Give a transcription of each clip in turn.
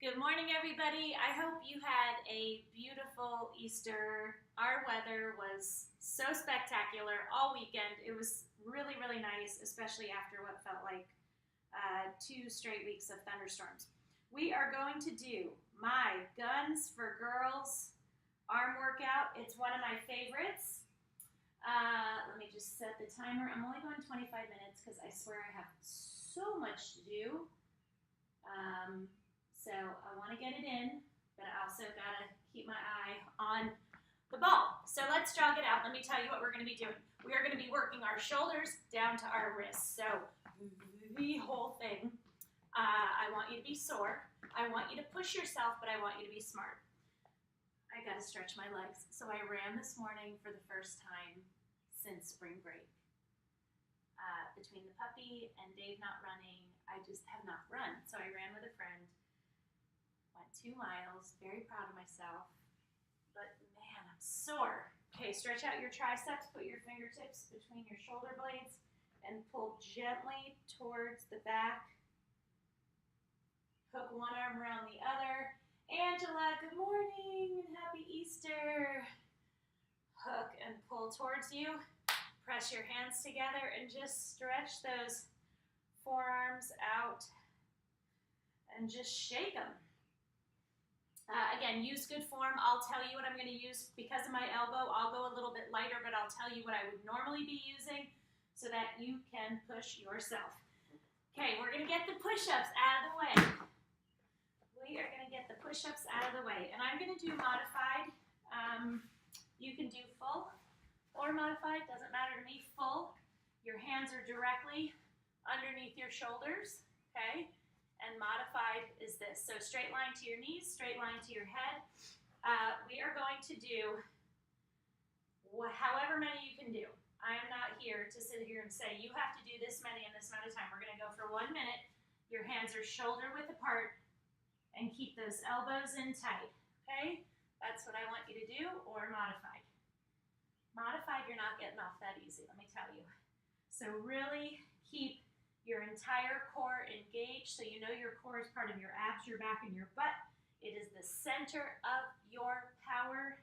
Good morning, everybody. I hope you had a beautiful Easter. Our weather was so spectacular all weekend. It was really, really nice, especially after what felt like 2 straight weeks of thunderstorms. We are going to do my Guns for Girls arm workout. It's one of my favorites. Let me just set the timer. I'm only going 25 minutes because I swear I have so much to do. So I want to get it in, but I also got to keep my eye on the ball. So let's jog it out. Let me tell you what we're going to be doing. We are going to be working our shoulders down to our wrists. So the whole thing. I want you to be sore. I want you to push yourself, but I want you to be smart. I got to stretch my legs. So I ran this morning for the first time since spring break. Between the puppy and Dave not running, I just have not run. So I ran with a friend. Went 2 miles, very proud of myself, but man, I'm sore. Okay, stretch out your triceps, put your fingertips between your shoulder blades, and pull gently towards the back. Hook one arm around the other. Angela, good morning and happy Easter. Hook and pull towards you. Press your hands together and just stretch those forearms out and just shake them. Again, use good form. I'll tell you what I'm going to use. Because of my elbow, I'll go a little bit lighter, but I'll tell you what I would normally be using so that you can push yourself. Okay, we're going to get the push-ups out of the way. We are going to get the push-ups out of the way. And I'm going to do modified. You can do full or modified. Doesn't matter to me. Full. Your hands are directly underneath your shoulders. Okay? And modified is this. So straight line to your knees, straight line to your head. We are going to do however many you can do. I am not here to sit here and say, you have to do this many in this amount of time. We're going to go for 1 minute. Your hands are shoulder width apart and keep those elbows in tight. Okay? That's what I want you to do, or modified. Modified, you're not getting off that easy, let me tell you. So really keep your entire core engaged, so you know your core is part of your abs, your back, and your butt. It is the center of your power.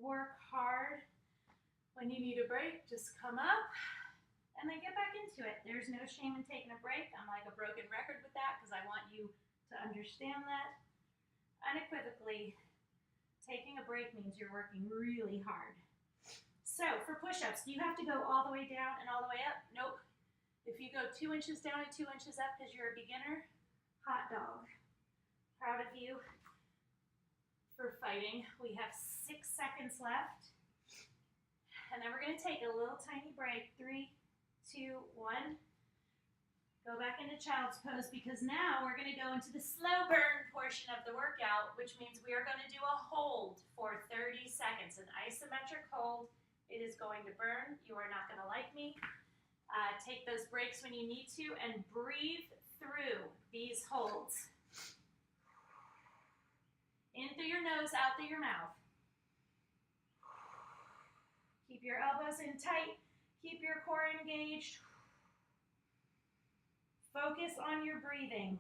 Work hard. When you need a break, just come up and then get back into it. There's no shame in taking a break. I'm like a broken record with that because I want you to understand that unequivocally. Taking a break means you're working really hard. So for push-ups, do you have to go all the way down and all the way up? Nope. If you go 2 inches down and 2 inches up because you're a beginner, hot dog. Proud of you for fighting. We have 6 seconds left. And then we're going to take a little tiny break. 3, 2, 1. Go back into child's pose because now we're going to go into the slow burn portion of the workout, which means we are going to do a hold for 30 seconds. An isometric hold. It is going to burn. You are not going to like me. Take those breaks when you need to and breathe through these holds. In through your nose, out through your mouth. Keep your elbows in tight. Keep your core engaged. Focus on your breathing.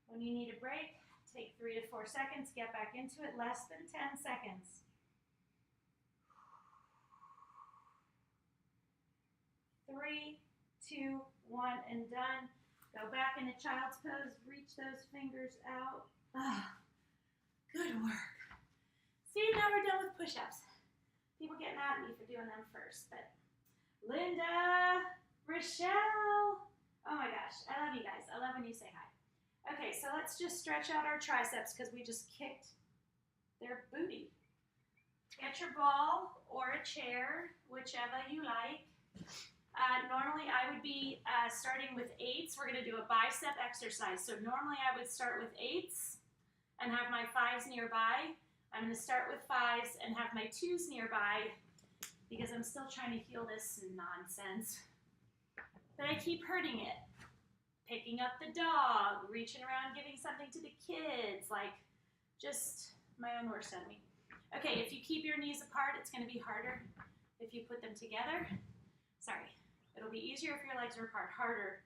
When you need a break, take 3 to 4 seconds. Get back into it. Less than 10 seconds. 3, 2, 1, and done. Go back into child's pose. Reach those fingers out. Good work. See, now we're done with push-ups. People get mad at me for doing them first, but Linda, Rochelle, oh my gosh, I love you guys. I love when you say hi. Okay, so let's just stretch out our triceps because we just kicked their booty. Get your ball or a chair, whichever you like. Normally I would be starting with 8s. We're going to do a bicep exercise. So normally I would start with 8s and have my 5s nearby. I'm going to start with 5s and have my 2s nearby because I'm still trying to heal this nonsense. But I keep hurting it. Picking up the dog, reaching around, giving something to the kids, like just my own worst enemy. Okay, if you keep your knees apart, it's going to be harder. If you put them together, it'll be easier if your legs are apart, harder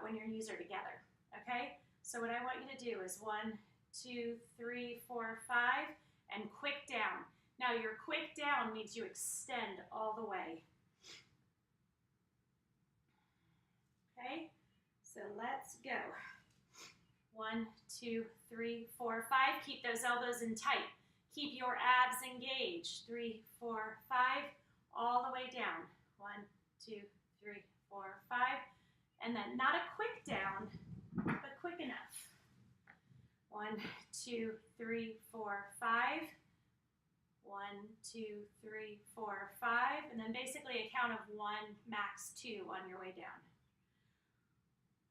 when your knees are together, okay? So what I want you to do is 1, 2, 3, 4, 5, and quick down. Now your quick down means you extend all the way. Okay, so let's go. 1, 2, 3, 4, 5. Keep those elbows in tight. Keep your abs engaged. 3, 4, 5. All the way down. 1, 2, 3, 4, 5. And then not a quick down, but quick enough. 1, 2, 3, 4, 5. 1, 2, 3, 4, 5. And then basically a count of 1, max 2 on your way down.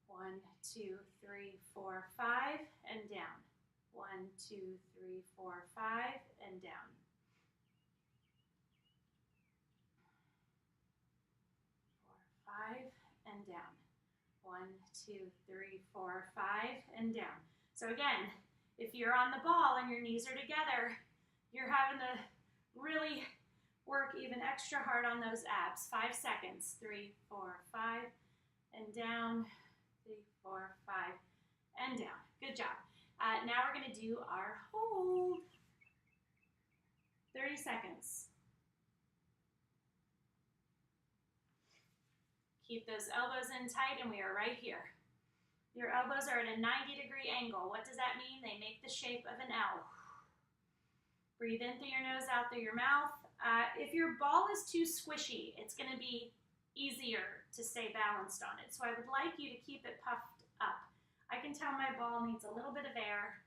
1, 2, 3, 4, 5, and down. 1, 2, 3, 4, 5, and down. 4, 5, and down. 1, 2, 3, 4, 5, and down. So again, if you're on the ball and your knees are together, you're having to really work even extra hard on those abs. 5 seconds. 3, 4, 5, and down. 3, 4, 5, and down. Good job. Now we're going to do our hold. 30 seconds. Keep those elbows in tight, and we are right here. Your elbows are at a 90-degree angle. What does that mean? They make the shape of an L. Breathe in through your nose, out through your mouth. If your ball is too squishy, it's going to be easier to stay balanced on it. So I would like you to keep it puffed up. I can tell my ball needs a little bit of air.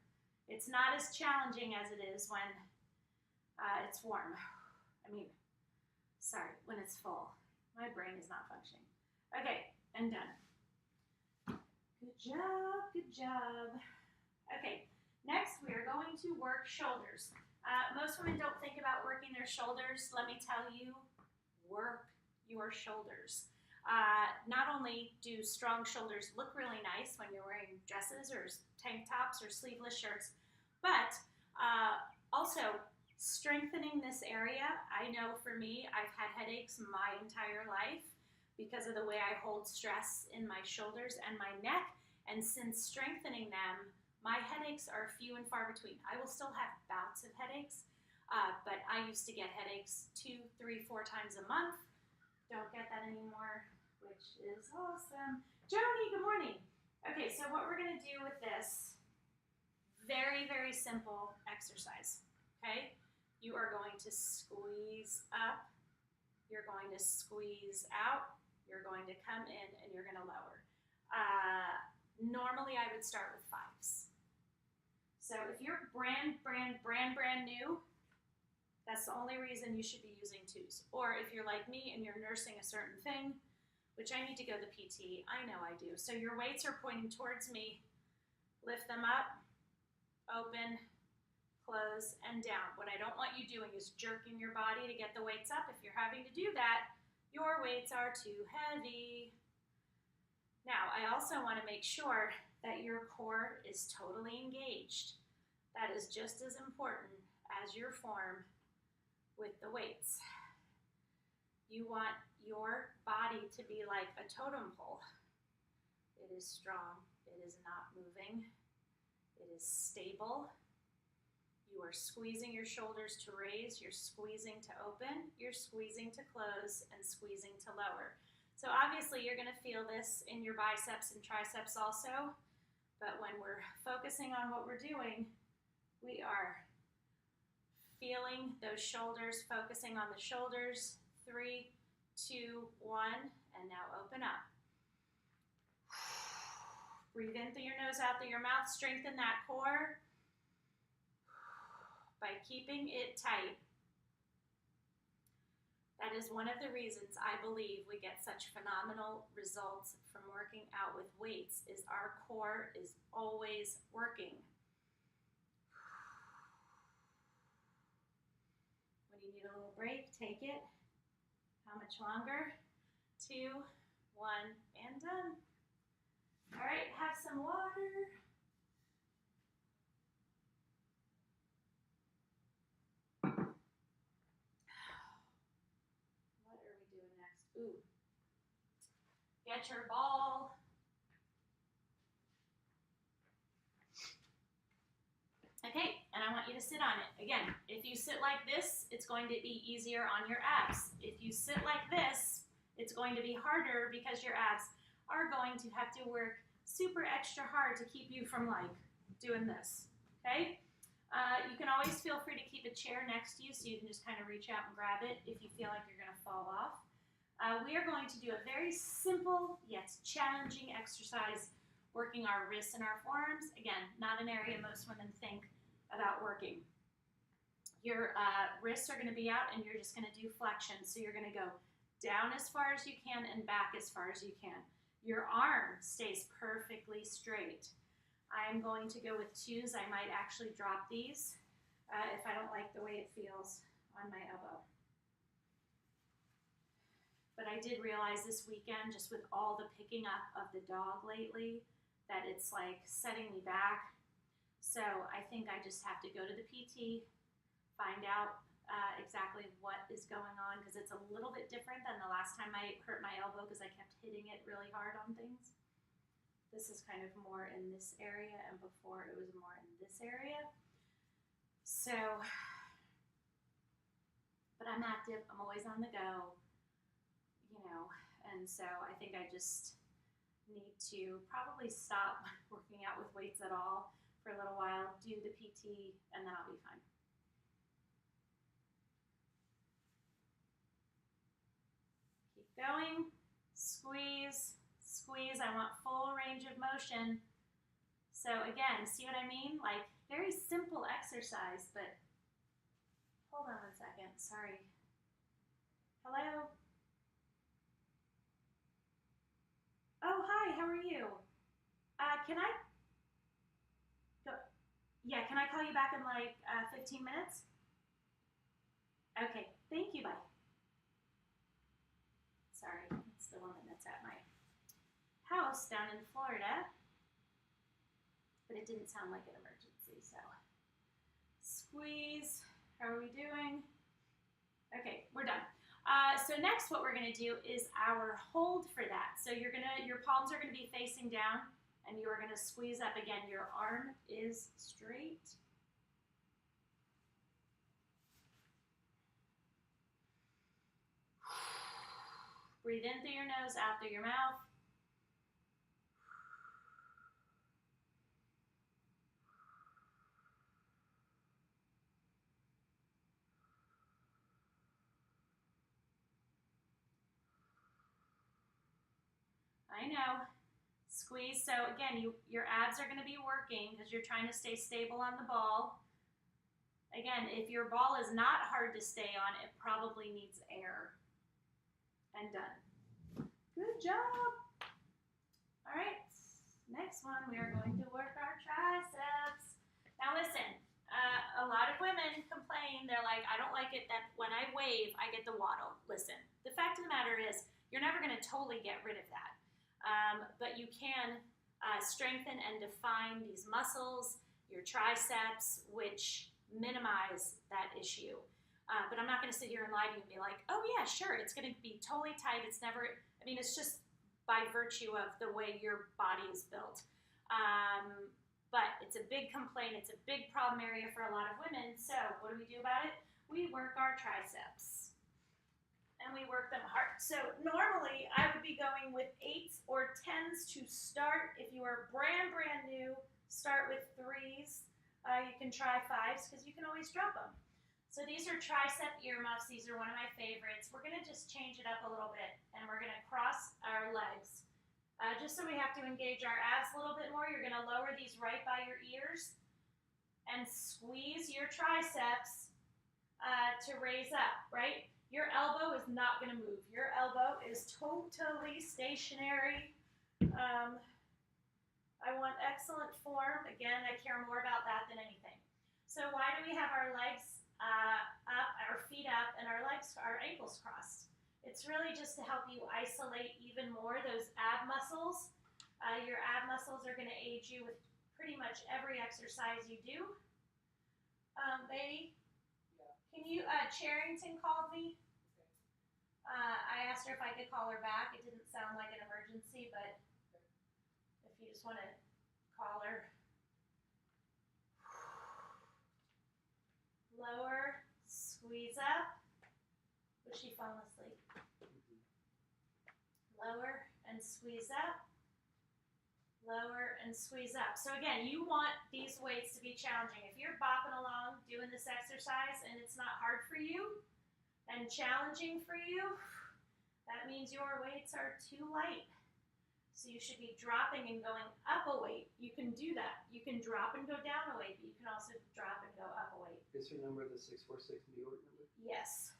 It's not as challenging as it is when it's warm. When it's full. My brain is not functioning. Okay, and done. Good job, good job. Okay, next we are going to work shoulders. Most women don't think about working their shoulders. Let me tell you, work your shoulders. Not only do strong shoulders look really nice when you're wearing dresses or tank tops or sleeveless shirts, but also strengthening this area. I know for me, I've had headaches my entire life because of the way I hold stress in my shoulders and my neck, and since strengthening them, my headaches are few and far between. I will still have bouts of headaches, but I used to get headaches 2, 3, 4 times a month. Don't get that anymore, which is awesome. Joni, good morning. Okay, so what we're gonna do with this, very, very simple exercise, okay? You are going to squeeze up, you're going to squeeze out, you're going to come in, and you're gonna lower. Normally I would start with 5s. So if you're brand new, that's the only reason you should be using 2s. Or if you're like me and you're nursing a certain thing, which I need to go to the PT, I know I do. So your weights are pointing towards me. Lift them up, open, close, and down. What I don't want you doing is jerking your body to get the weights up. If you're having to do that, your weights are too heavy. Now, I also want to make sure that your core is totally engaged. That is just as important as your form with the weights. You want your body to be like a totem pole. It is strong. It is not moving. It is stable. You are squeezing your shoulders to raise. You're squeezing to open. You're squeezing to close and squeezing to lower. So obviously you're going to feel this in your biceps and triceps also. But when we're focusing on what we're doing, we are feeling those shoulders, focusing on the shoulders. 3, 2, 1, and now open up. Breathe in through your nose, out through your mouth. Strengthen that core by keeping it tight. That is one of the reasons I believe we get such phenomenal results from working out with weights, is our core is always working. When you need a little break, take it. How much longer? 2, 1, and done. All right, have some water. What are we doing next? Ooh. Get your ball. to sit on it. Again, if you sit like this, it's going to be easier on your abs. If you sit like this, it's going to be harder because your abs are going to have to work super extra hard to keep you from like doing this, okay? You can always feel free to keep a chair next to you so you can just kind of reach out and grab it if you feel like you're gonna fall off. We are going to do a very simple yet challenging exercise working our wrists and our forearms. Again, not an area most women think about working. Your wrists are gonna be out and you're just gonna do flexion. So you're gonna go down as far as you can and back as far as you can. Your arm stays perfectly straight. I'm going to go with twos. I might actually drop these if I don't like the way it feels on my elbow. But I did realize this weekend, just with all the picking up of the dog lately, that it's like setting me back. So I think I just have to go to the PT, find out exactly what is going on, because it's a little bit different than the last time I hurt my elbow because I kept hitting it really hard on things. This is kind of more in this area, and before it was more in this area. So, but I'm active, I'm always on the go, you know, and so I think I just need to probably stop working out with weights at all for a little while, do the PT, and then I'll be fine. Keep going, squeeze. Squeeze, I want full range of motion. So again, see what I mean? Like very simple exercise, but hold on 1 second, sorry. Hello? Oh, hi, how are you? Can I go? Yeah, can I call you back in like 15 minutes? Okay, thank you, bye. Sorry, it's the woman that's at my house down in Florida, but it didn't sound like an emergency, so squeeze. How are we doing? Okay, we're done. So next what we're gonna do is our hold for that. So your palms are gonna be facing down and you are gonna squeeze up again. Your arm is straight. Breathe in through your nose, out through your mouth. I know. Squeeze. So again, your abs are going to be working because you're trying to stay stable on the ball. Again, if your ball is not hard to stay on, it probably needs air. And done. Good job. All right. Next one, we are going to work our triceps. Now listen, a lot of women complain. They're like, I don't like it that when I wave, I get the waddle. Listen, the fact of the matter is, you're never going to totally get rid of that. But you can strengthen and define these muscles, your triceps, which minimize that issue. But I'm not going to sit here and lie to you and be like, oh yeah, sure, it's going to be totally tight. It's never, I mean, it's just by virtue of the way your body is built. But it's a big complaint. It's a big problem area for a lot of women. So what do we do about it? We work our triceps. And we work them hard. So normally I would be going with 8s or 10s to start. If you are brand new, start with 3s. You can try 5s because you can always drop them. So these are tricep earmuffs. These are one of my favorites. We're going to just change it up a little bit, and we're going to cross our legs. Just so we have to engage our abs a little bit more, you're going to lower these right by your ears and squeeze your triceps to raise up, right? Your elbow is not going to move. Your elbow is totally stationary. I want excellent form. Again, I care more about that than anything. So why do we have our legs up, our feet up, and our ankles crossed? It's really just to help you isolate even more those ab muscles. Your ab muscles are going to aid you with pretty much every exercise you do. Baby, can you, Charrington called me. I asked her if I could call her back. It didn't sound like an emergency, but if you just want to call her. Was she falling asleep? Lower and squeeze up. Lower and squeeze up. So again, you want these weights to be challenging. If you're bopping along doing this exercise and it's not hard for you and challenging for you, that means your weights are too light. So you should be dropping and going up a weight. You can do that. You can drop and go down a weight, but you can also drop and go up a weight. Is her number the 646 New York number? Yes.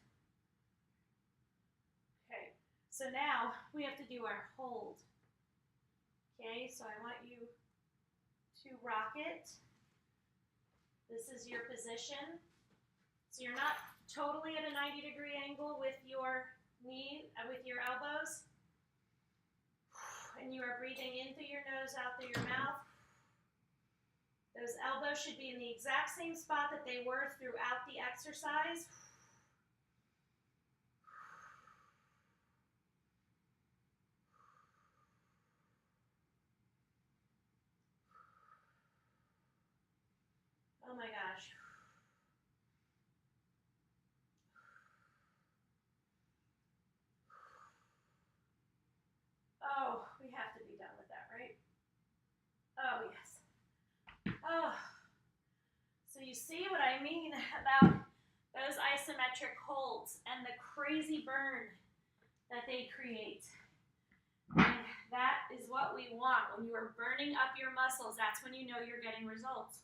Okay, so now we have to do our hold. Okay, so I want you to rock it. This is your position. So you're not totally at a 90-degree angle with your knee, with your elbows. And you are breathing in through your nose, out through your mouth. Those elbows should be in the exact same spot that they were throughout the exercise. Oh my gosh. Oh, we have to be done with that, right? Oh, yes. Oh. So you see what I mean about those isometric holds and the crazy burn that they create. And that is what we want. When you are burning up your muscles, that's when you know you're getting results.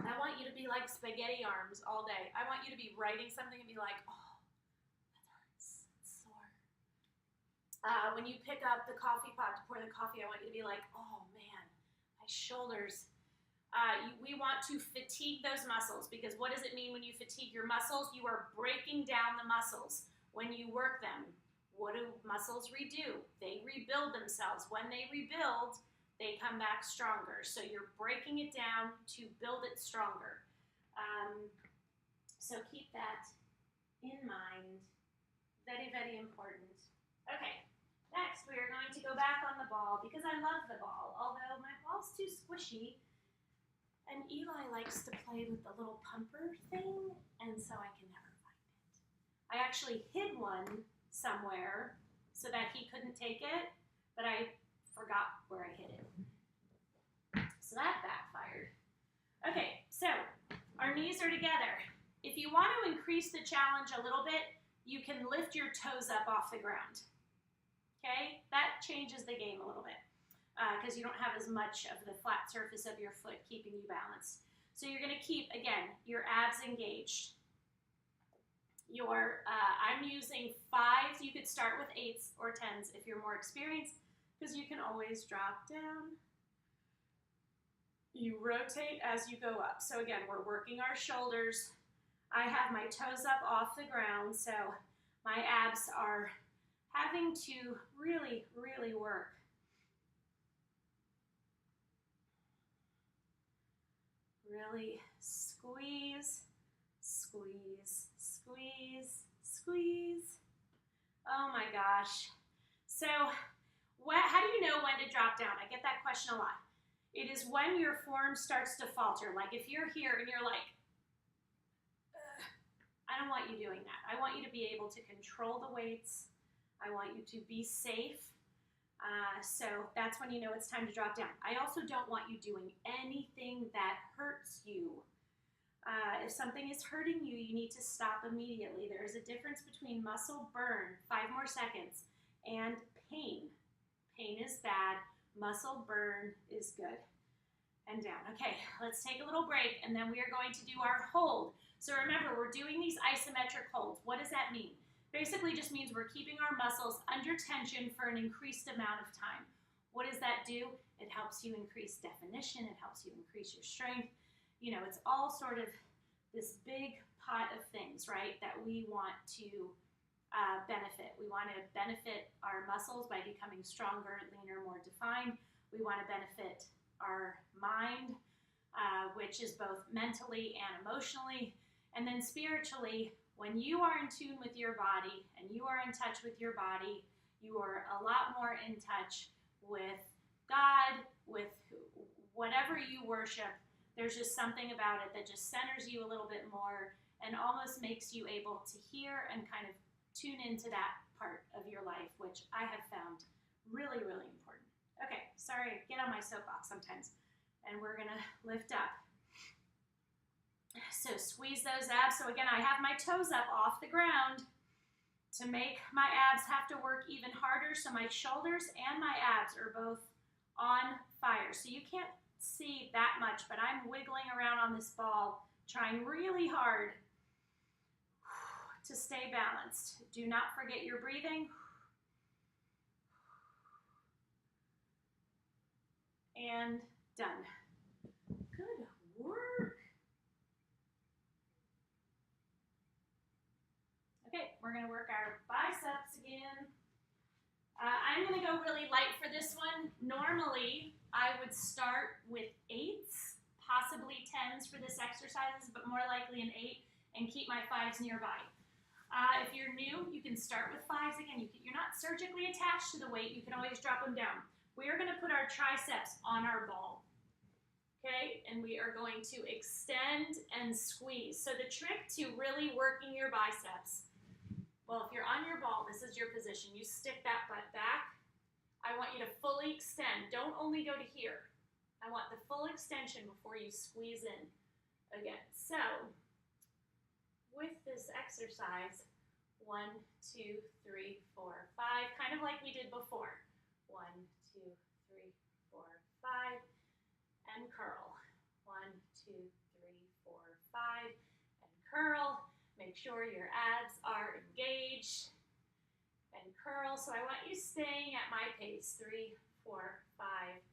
I want you to be like spaghetti arms all day. I want you to be writing something and be like, oh, that hurts, it's sore. When you pick up the coffee pot to pour the coffee, I want you to be like, oh man, my shoulders. We want to fatigue those muscles, because what does it mean when you fatigue your muscles? You are breaking down the muscles when you work them. What do muscles redo? They rebuild themselves. When they rebuild, they come back stronger. So you're breaking it down to build it stronger. So keep that in mind. Very, very important. Okay, next we are going to go back on the ball, because I love the ball, although my ball's too squishy. And Eli likes to play with the little pumper thing, and so I can never find it. I actually hid one somewhere so that he couldn't take it, but I forgot where I hid it. So that backfired. Okay, so our knees are together. If you want to increase the challenge a little bit, you can lift your toes up off the ground. Okay, that changes the game a little bit, because you don't have as much of the flat surface of your foot keeping you balanced. So you're going to keep, again, your abs engaged. I'm using 5s. You could start with 8s or 10s if you're more experienced, because you can always drop down. You rotate as you go up. So again, we're working our shoulders. I have my toes up off the ground, so my abs are having to really, really work. Really squeeze, squeeze, squeeze, squeeze. Oh my gosh. So how do you know when to drop down? I get that question a lot. It is when your form starts to falter. Like if you're here and you're like, I don't want you doing that. I want you to be able to control the weights. I want you to be safe. So that's when you know it's time to drop down. I also don't want you doing anything that hurts you. If something is hurting you, you need to stop immediately. There is a difference between muscle burn, 5 more seconds, and pain. Pain is bad. Muscle burn is good. And down. Okay, let's take a little break, and then we are going to do our hold. So remember, we're doing these isometric holds. What does that mean? Basically just means we're keeping our muscles under tension for an increased amount of time. What does that do? It helps you increase definition. It helps you increase your strength. You know, it's all sort of this big pot of things, right, that we want to benefit. We want to benefit our muscles by becoming stronger, leaner, more defined. We want to benefit our mind, which is both mentally and emotionally. And then spiritually, when you are in tune with your body and you are in touch with your body, you are a lot more in touch with God, with whatever you worship. There's just something about it that just centers you a little bit more, and almost makes you able to hear and kind of tune into that part of your life, which I have found really, really important. Okay, sorry, get on my soapbox sometimes. And we're gonna lift up. So squeeze those abs. So again, I have my toes up off the ground to make my abs have to work even harder. So my shoulders and my abs are both on fire. So you can't see that much, but I'm wiggling around on this ball, trying really hard to stay balanced. Do not forget your breathing. And done. Good work. Okay, we're gonna work our biceps again. I'm gonna go really light for this one. Normally, I would start with 8s, possibly 10s for this exercise, but more likely an 8, and keep my 5s nearby. If you're new, you can start with 5s again. You're not surgically attached to the weight. You can always drop them down. We are going to put our triceps on our ball, okay? And we are going to extend and squeeze. So the trick to really working your biceps, well, if you're on your ball, this is your position. You stick that butt back. I want you to fully extend. Don't only go to here. I want the full extension before you squeeze in again. So with this exercise, 1, 2, 3, 4, 5, kind of like we did before. 1, 2, 3, 4, 5, and curl. 1, 2, 3, 4, 5, and curl. Make sure your abs are engaged, and curl. So I want you staying at my pace. 3, 4, 5,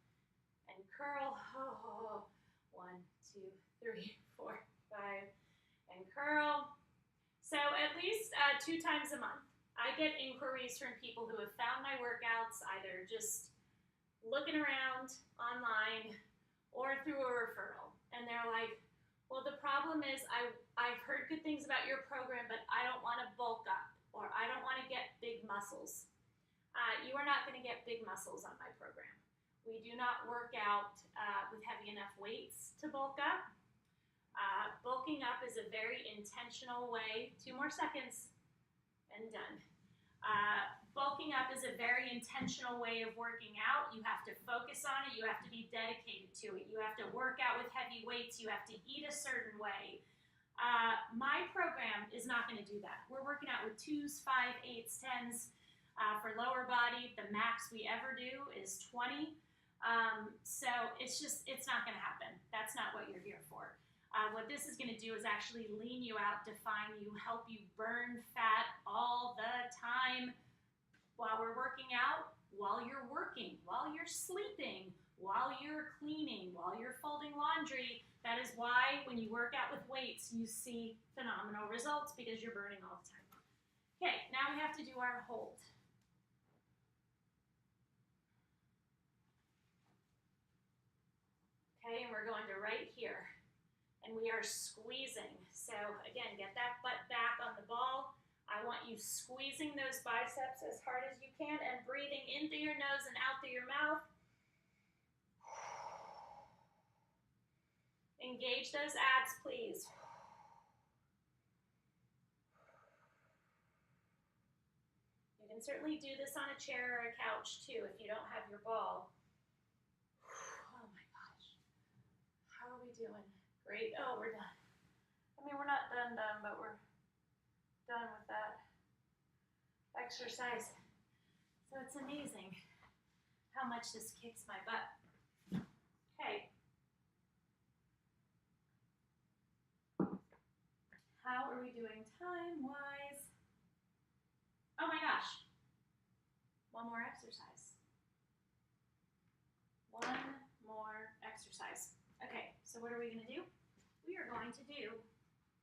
and curl. Oh, 1, 2, 3, 4, 5, and curl. So at least 2 times a month. I get inquiries from people who have found my workouts either just looking around online or through a referral. And they're like, well, the problem is I've heard good things about your program, but I don't want to bulk up or I don't want to get big muscles. You are not going to get big muscles on my program. We do not work out with heavy enough weights to bulk up. Bulking up is a very intentional way. 2 more seconds and done. Bulking up is a very intentional way of working out. You have to focus on it. You have to be dedicated to it. You have to work out with heavy weights. You have to eat a certain way. My program is not going to do that. We're working out with 2s, 5, 8s, 10s. For lower body, the max we ever do is 20. So it's not going to happen. That's not what you're here for. What this is going to do is actually lean you out, define you, help you burn fat all the time while we're working out, while you're working, while you're sleeping, while you're cleaning, while you're folding laundry. That is why when you work out with weights, you see phenomenal results because you're burning all the time. Okay, now we have to do our hold. Okay, and we're going to right here. And we are squeezing. So again, get that butt back on the ball. I want you squeezing those biceps as hard as you can and breathing in through your nose and out through your mouth. Engage those abs, please. You can certainly do this on a chair or a couch too if you don't have your ball. Oh my gosh. How are we doing? Great. Oh, we're done. I mean, we're not done, but we're done with that exercise. So it's amazing how much this kicks my butt. Okay. How are we doing time-wise? Oh my gosh. One more exercise. One more exercise. Okay, so what are we going to do? We are going to do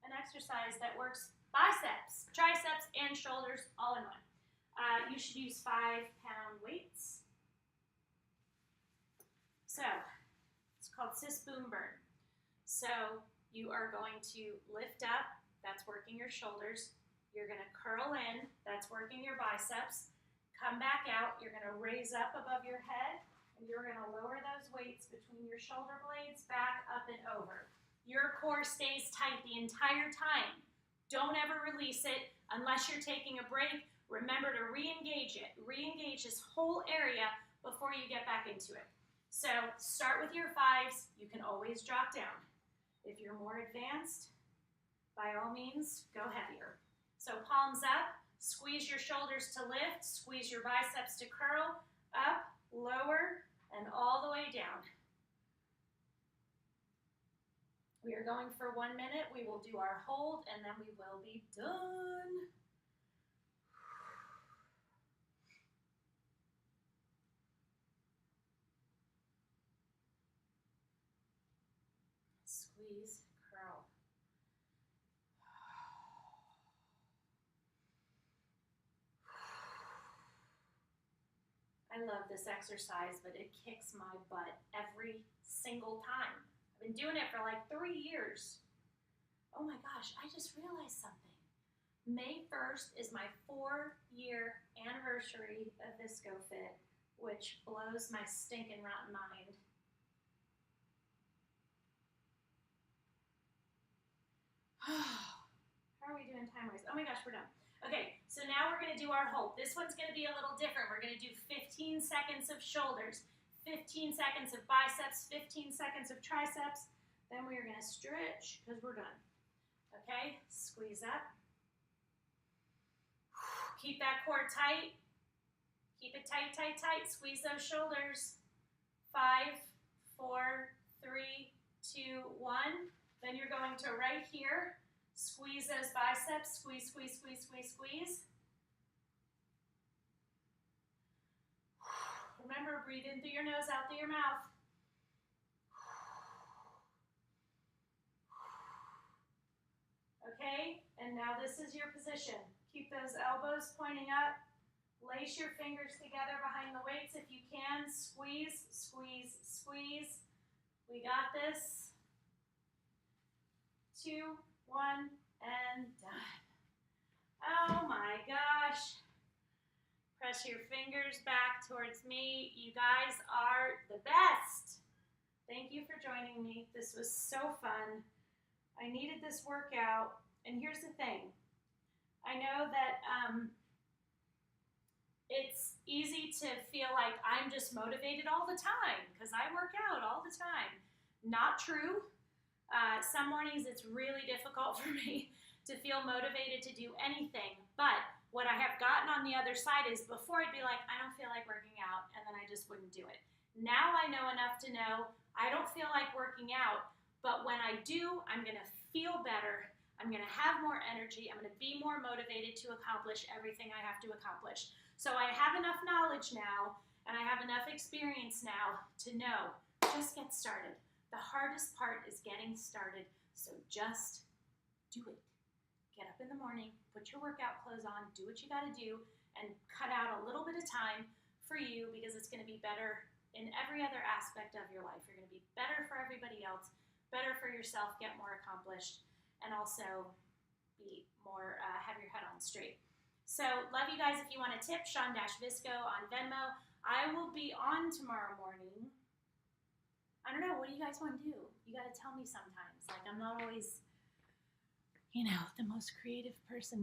an exercise that works biceps, triceps, and shoulders all in one. You should use 5-pound weights. So, it's called Sis Boom Burn. So, you are going to lift up, that's working your shoulders. You're going to curl in, that's working your biceps. Come back out, you're going to raise up above your head. And you're going to lower those weights between your shoulder blades, back, up, and over. Your core stays tight the entire time. Don't ever release it unless you're taking a break. Remember to re-engage it. Re-engage this whole area before you get back into it. So start with your 5s. You can always drop down. If you're more advanced, by all means, go heavier. So palms up, squeeze your shoulders to lift, squeeze your biceps to curl, up, lower, and all the way down. We are going for 1 minute. We will do our hold, and then we will be done. Squeeze, curl. I love this exercise, but it kicks my butt every single time. I've been doing it for like 3 years. Oh my gosh, I just realized something. May 1st is my 4-year anniversary of ViscoFit, which blows my stinking rotten mind. How are we doing time-wise? Oh my gosh, we're done. Okay, so now we're gonna do our hold. This one's gonna be a little different. We're gonna do 15 seconds of shoulders, 15 seconds of biceps, 15 seconds of triceps. Then we are gonna stretch because we're done. Okay, squeeze up. Keep that core tight. Keep it tight, tight, tight. Squeeze those shoulders. 5, 4, 3, 2, 1. Then you're going to right here. Squeeze those biceps. Squeeze, squeeze, squeeze, squeeze, squeeze. Remember, breathe in through your nose, out through your mouth. Okay, and now this is your position. Keep those elbows pointing up. Lace your fingers together behind the weights if you can. Squeeze, squeeze, squeeze. We got this. 2, 1, and done. Oh my gosh. Press your fingers back towards me. You guys are the best. Thank you for joining me. This was so fun. I needed this workout. And here's the thing. I know that it's easy to feel like I'm just motivated all the time because I work out all the time. Not true. Some mornings it's really difficult for me to feel motivated to do anything. But what I have gotten on the other side is before I'd be like, I don't feel like working out, and then I just wouldn't do it. Now I know enough to know I don't feel like working out, but when I do, I'm going to feel better. I'm going to have more energy. I'm going to be more motivated to accomplish everything I have to accomplish. So I have enough knowledge now, and I have enough experience now to know, just get started. The hardest part is getting started, so just do it. Get up in the morning, put your workout clothes on, do what you got to do, and cut out a little bit of time for you because it's going to be better in every other aspect of your life. You're going to be better for everybody else, better for yourself, get more accomplished, and also be more, have your head on straight. So love you guys. If you want a tip, Sean-Visco on Venmo. I will be on tomorrow morning. I don't know, what do you guys want to do? You got to tell me sometimes. Like, I'm not always, the most creative person with